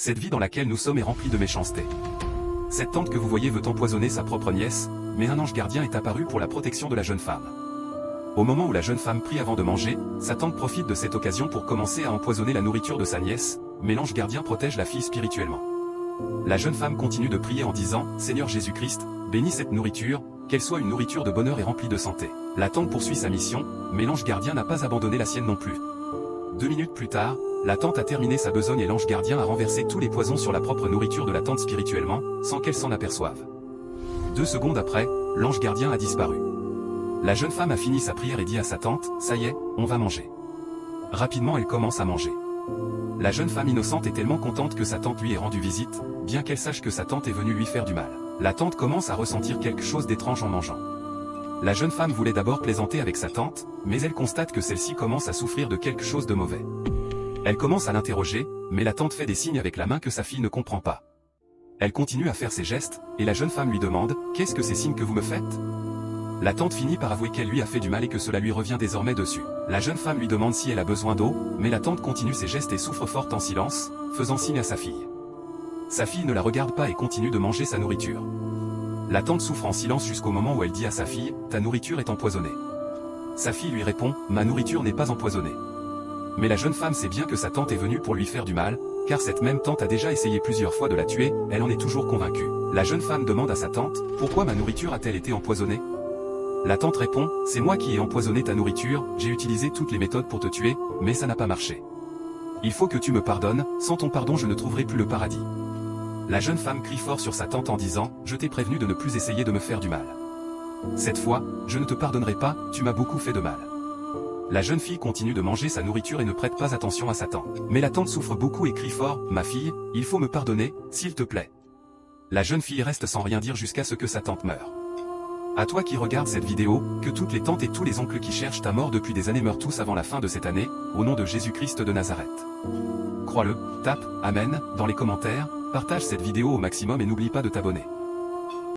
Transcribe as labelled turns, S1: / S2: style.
S1: Cette vie dans laquelle nous sommes est remplie de méchanceté. Cette tante que vous voyez veut empoisonner sa propre nièce, mais un ange gardien est apparu pour la protection de la jeune femme. Au moment où la jeune femme prie avant de manger, sa tante profite de cette occasion pour commencer à empoisonner la nourriture de sa nièce, mais l'ange gardien protège la fille spirituellement. La jeune femme continue de prier en disant « Seigneur Jésus-Christ, bénis cette nourriture, qu'elle soit une nourriture de bonheur et remplie de santé ». La tante poursuit sa mission, mais l'ange gardien n'a pas abandonné la sienne non plus. 2 minutes plus tard, la tante a terminé sa besogne et l'ange gardien a renversé tous les poisons sur la propre nourriture de la tante spirituellement, sans qu'elle s'en aperçoive. 2 secondes après, l'ange gardien a disparu. La jeune femme a fini sa prière et dit à sa tante « Ça y est, on va manger ». Rapidement elle commence à manger. La jeune femme innocente est tellement contente que sa tante lui ait rendu visite, bien qu'elle sache que sa tante est venue lui faire du mal. La tante commence à ressentir quelque chose d'étrange en mangeant. La jeune femme voulait d'abord plaisanter avec sa tante, mais elle constate que celle-ci commence à souffrir de quelque chose de mauvais. Elle commence à l'interroger, mais la tante fait des signes avec la main que sa fille ne comprend pas. Elle continue à faire ses gestes, et la jeune femme lui demande « Qu'est-ce que ces signes que vous me faites ?» La tante finit par avouer qu'elle lui a fait du mal et que cela lui revient désormais dessus. La jeune femme lui demande si elle a besoin d'eau, mais la tante continue ses gestes et souffre fort en silence, faisant signe à sa fille. Sa fille ne la regarde pas et continue de manger sa nourriture. La tante souffre en silence jusqu'au moment où elle dit à sa fille « Ta nourriture est empoisonnée ». Sa fille lui répond « Ma nourriture n'est pas empoisonnée ». Mais la jeune femme sait bien que sa tante est venue pour lui faire du mal, car cette même tante a déjà essayé plusieurs fois de la tuer, elle en est toujours convaincue. La jeune femme demande à sa tante « Pourquoi ma nourriture a-t-elle été empoisonnée ?» La tante répond « C'est moi qui ai empoisonné ta nourriture, j'ai utilisé toutes les méthodes pour te tuer, mais ça n'a pas marché. Il faut que tu me pardonnes, sans ton pardon je ne trouverai plus le paradis. » La jeune femme crie fort sur sa tante en disant « Je t'ai prévenu de ne plus essayer de me faire du mal. Cette fois, je ne te pardonnerai pas, tu m'as beaucoup fait de mal. » La jeune fille continue de manger sa nourriture et ne prête pas attention à sa tante. Mais la tante souffre beaucoup et crie fort « Ma fille, il faut me pardonner, s'il te plaît. » La jeune fille reste sans rien dire jusqu'à ce que sa tante meure. À toi qui regardes cette vidéo, que toutes les tantes et tous les oncles qui cherchent ta mort depuis des années meurent tous avant la fin de cette année, au nom de Jésus-Christ de Nazareth. Crois-le, tape « Amen » dans les commentaires, partage cette vidéo au maximum et n'oublie pas de t'abonner.